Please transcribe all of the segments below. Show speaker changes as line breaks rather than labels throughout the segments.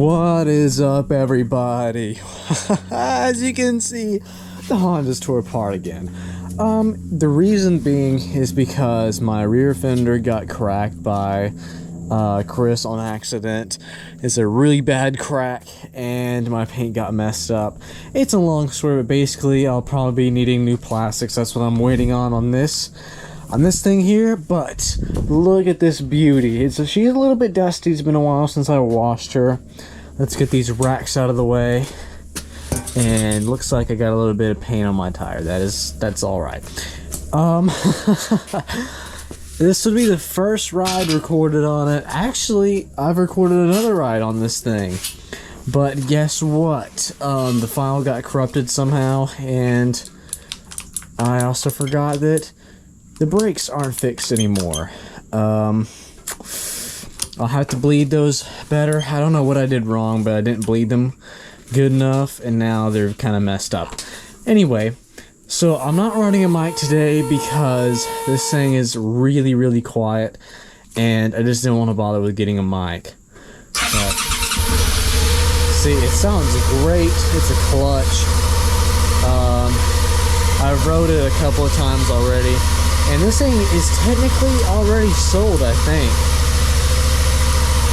What is up, everybody? As you can see, the Honda's tore apart again. The reason being is because my rear fender got cracked by Chris on accident. It's a really bad crack, and my paint got messed up. It's a long story, but basically I'll probably be needing new plastics. That's what I'm waiting on this thing here. But look at this beauty. She's a little bit dusty. It's been a while since I washed her. Let's get these racks out of the way. And looks like I got a little bit of paint on my tire. That's all right. This would be the first ride recorded on it. Actually, I've recorded another ride on this thing, but guess what? The file got corrupted somehow, and I also forgot that the brakes aren't fixed anymore. I'll have to bleed those better. I don't know what I did wrong, but I didn't bleed them good enough, and now they're kind of messed up. Anyway, so I'm not running a mic today because this thing is really, really quiet, and I just didn't want to bother with getting a mic. But, see, it sounds great. It's a clutch. I've rode it a couple of times already, and this thing is technically already sold, I think,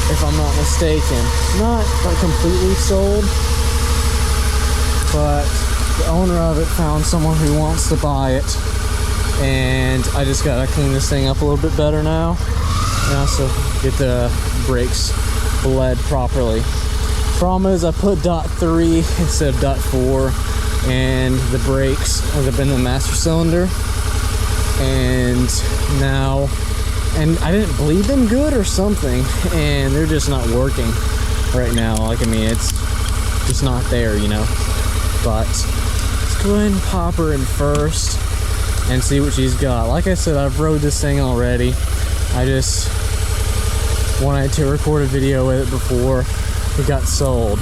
if I'm not mistaken. Not completely sold, but the owner of it found someone who wants to buy it, and I just gotta clean this thing up a little bit better now, and also get the brakes bled properly. Problem is, I put .3 instead of .4, and the brakes have been the master cylinder, and I didn't bleed them good or something, and they're just not working right now. Like, I mean, it's just not there, you know. But let's go ahead and pop her in first and see what she's got. Like I said, I've rode this thing already. I just wanted to record a video with it before it got sold.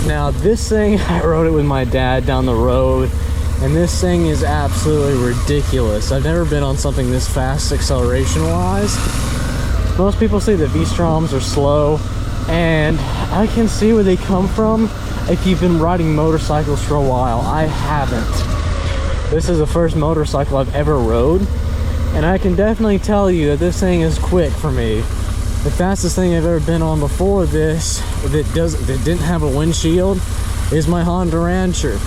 Now this thing, I rode it with my dad down the road, and this thing is absolutely ridiculous. I've never been on something this fast acceleration wise. Most people say that V-Stroms are slow, and I can see where they come from if you've been riding motorcycles for a while. I haven't. This is the first motorcycle I've ever rode, and I can definitely tell you that this thing is quick for me. The fastest thing I've ever been on before this that didn't have a windshield is my Honda Rancher,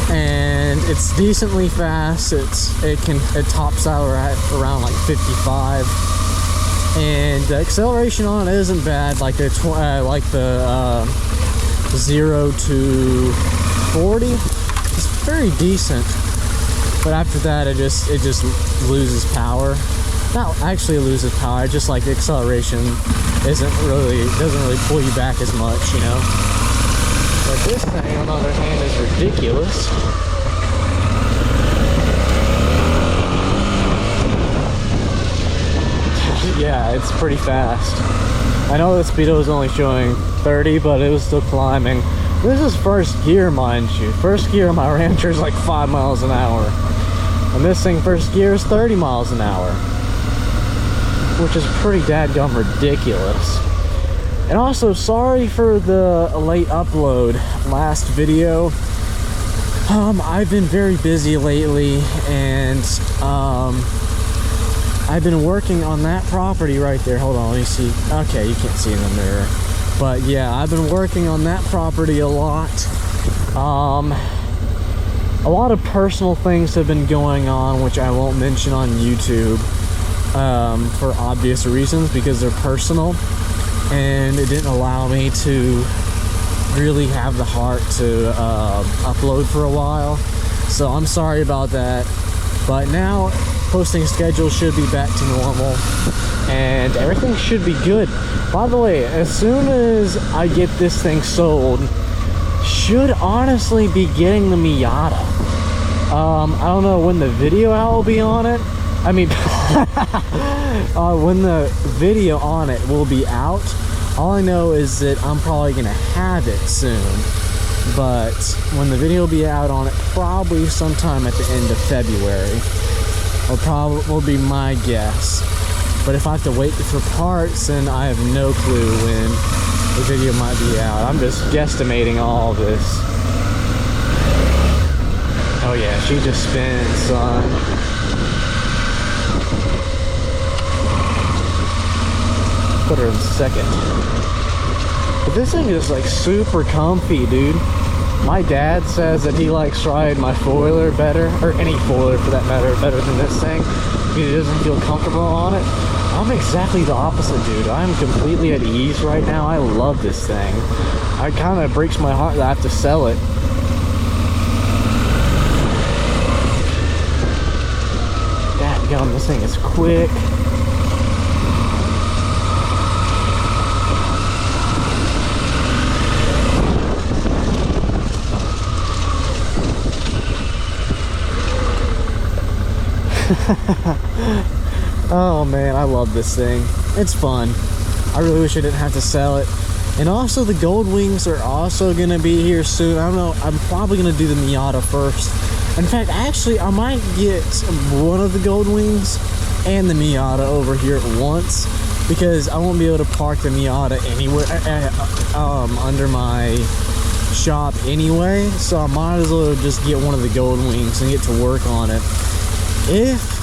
and it's decently fast. It tops out around like 55, and the acceleration on it isn't bad. Like the 0 to 40, it's very decent, but after that it just loses power. Not actually loses power, just like the acceleration doesn't really pull you back as much, you know. But this thing, on the other hand, is ridiculous. Yeah, it's pretty fast. I know the speedo is only showing 30, but it was still climbing. This is first gear, mind you. First gear on my Rancher is like 5 miles an hour. And this thing, first gear, is 30 miles an hour. Which is pretty dadgum ridiculous. And also, sorry for the late upload last video. I've been very busy lately, and I've been working on that property right there. Hold on, let me see. Okay, you can't see in the mirror. But yeah, I've been working on that property a lot. A lot of personal things have been going on, which I won't mention on YouTube for obvious reasons, because they're personal, and it didn't allow me to really have the heart to upload for a while. So I'm sorry about that. But now posting schedule should be back to normal, and everything should be good. By the way, as soon as I get this thing sold, should honestly be getting the Miata. I don't know when the video out will be on it. I mean, when the video on it will be out. All I know is that I'm probably gonna have it soon, but when the video will be out on it, probably sometime at the end of February. Will be my guess. But if I have to wait for parts, then I have no clue when the video might be out. I'm just guesstimating all of this. Oh yeah, she just spins, son. Put her in second. But this thing is like super comfy, dude. My dad says that he likes riding my four-wheeler better, or any four-wheeler for that matter, better than this thing. He doesn't feel comfortable on it. I'm exactly the opposite, dude. I'm completely at ease right now. I love this thing. It kind of breaks my heart that I have to sell it. Dadgum, this thing is quick. Oh man, I love this thing. It's fun. I really wish I didn't have to sell it. And also the gold wings are also gonna be here soon. I don't know, I'm probably gonna do the Miata first. In fact, actually I might get one of the gold wings and the Miata over here at once, because I won't be able to park the Miata anywhere under my shop anyway, so I might as well just get one of the gold wings and get to work on it. If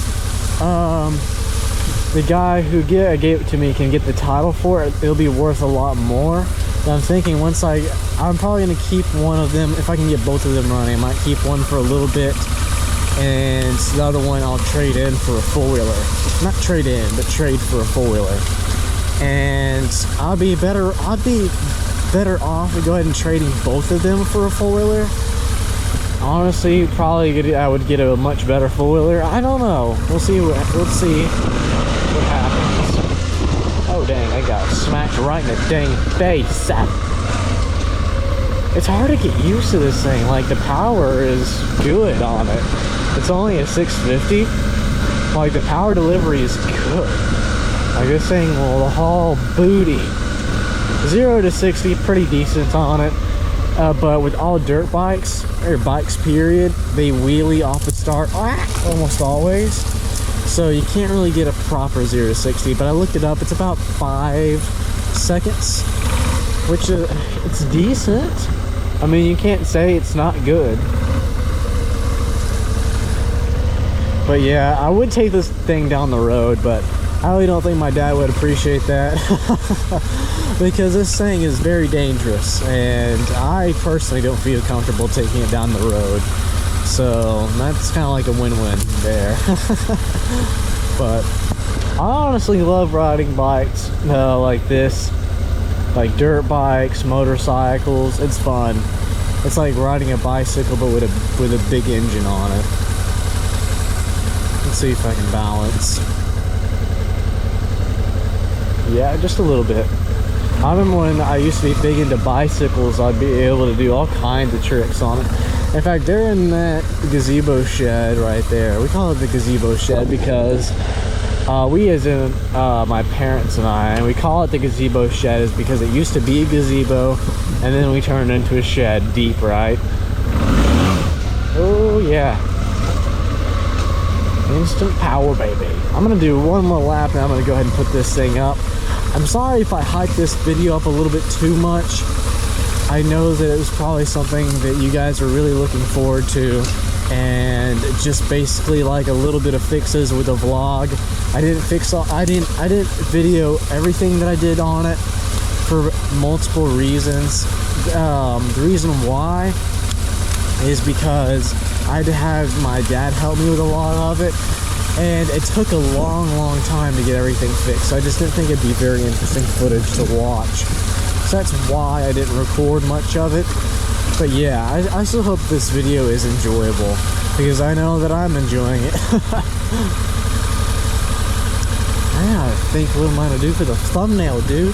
the guy who gave it to me can get the title for it, it'll be worth a lot more. But I'm thinking once I'm probably gonna keep one of them. If I can get both of them running, I might keep one for a little bit, and the other one I'll trade in for a four-wheeler. Not trade in, but trade for a four-wheeler. And I'll be better off to go ahead and trading both of them for a four-wheeler. Honestly, probably I would get a much better four-wheeler. I don't know. We'll see what happens. Oh dang, I got smacked right in the dang face. It's hard to get used to this thing. Like, the power is good on it. It's only a 650. Like, the power delivery is good. Like, this thing will haul booty. 0 to 60, pretty decent on it. But with all dirt bikes, or bikes period, they wheelie off the start almost always. So you can't really get a proper 0 to 60, but I looked it up, it's about 5 seconds, which it's decent. I mean, you can't say it's not good. But yeah, I would take this thing down the road, but I really don't think my dad would appreciate that. Because this thing is very dangerous, and I personally don't feel comfortable taking it down the road. So that's kind of like a win-win there. But I honestly love riding bikes like this, like dirt bikes, motorcycles. It's fun. It's like riding a bicycle, but with a big engine on it. Let's see if I can balance. Yeah, just a little bit. I remember when I used to be big into bicycles, I'd be able to do all kinds of tricks on it. In fact, they're in that gazebo shed right there. We call it the gazebo shed because we, as in my parents and I, and we call it the gazebo shed is because it used to be a gazebo, and then we turned it into a shed deep, right? Oh yeah. Instant power, baby. I'm gonna do one more lap and I'm gonna go ahead and put this thing up. I'm sorry if I hyped this video up a little bit too much. I know that it was probably something that you guys are really looking forward to, and just basically like a little bit of fixes with a vlog. I didn't video everything that I did on it for multiple reasons. The reason why is because I had to have my dad help me with a lot of it, and it took a long time to get everything fixed. So I just didn't think it'd be very interesting footage to watch. So that's why I didn't record much of it. But yeah, I still hope this video is enjoyable, because I know that I'm enjoying it. I gotta think what I'm gonna do for the thumbnail, dude.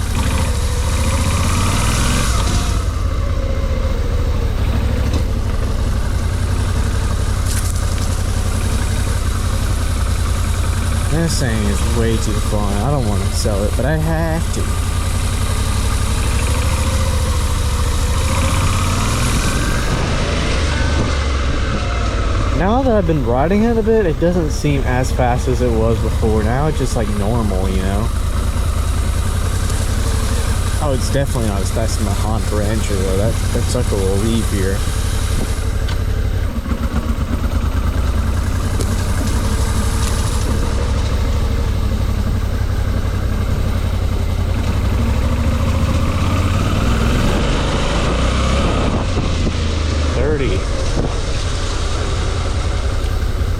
This thing is way too fun. I don't want to sell it, but I have to. Now that I've been riding it a bit, it doesn't seem as fast as it was before. Now it's just like normal, you know? Oh, it's definitely not as fast as my Honda Ranger though. That sucker will leave here.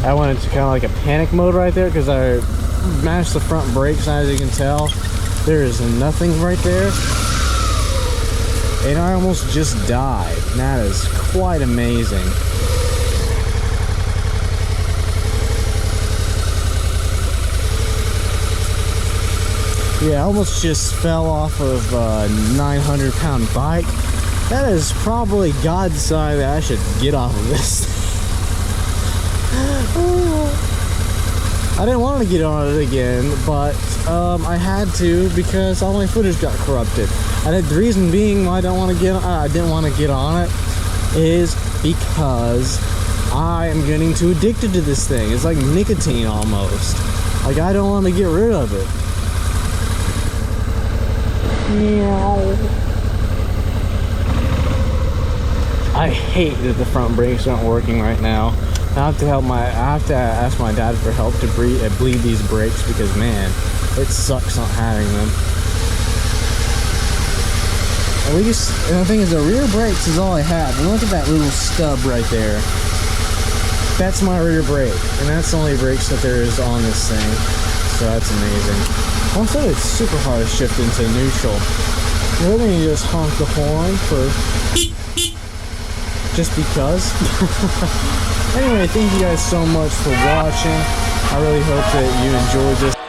I went into kind of like a panic mode right there because I mashed the front brakes, and as you can tell, there is nothing right there. And I almost just died. And that is quite amazing. Yeah, I almost just fell off of a 900-pound bike. That is probably God's sign that I should get off of this. I didn't want to get on it again, but I had to because all my footage got corrupted. And the reason being why I didn't want to get on it is because I am getting too addicted to this thing. It's like nicotine almost. Like, I don't want to get rid of it. Meow. I hate that the front brakes aren't working right now. I have to ask my dad for help to bleed these brakes because, man, it sucks not having them. And the thing is, the rear brakes is all I have. And look at that little stub right there. That's my rear brake, and that's the only brakes that there is on this thing. So that's amazing. Also, it's super hard to shift into neutral. Let me just honk the horn for just because. Anyway, thank you guys so much for watching. I really hope that you enjoyed this.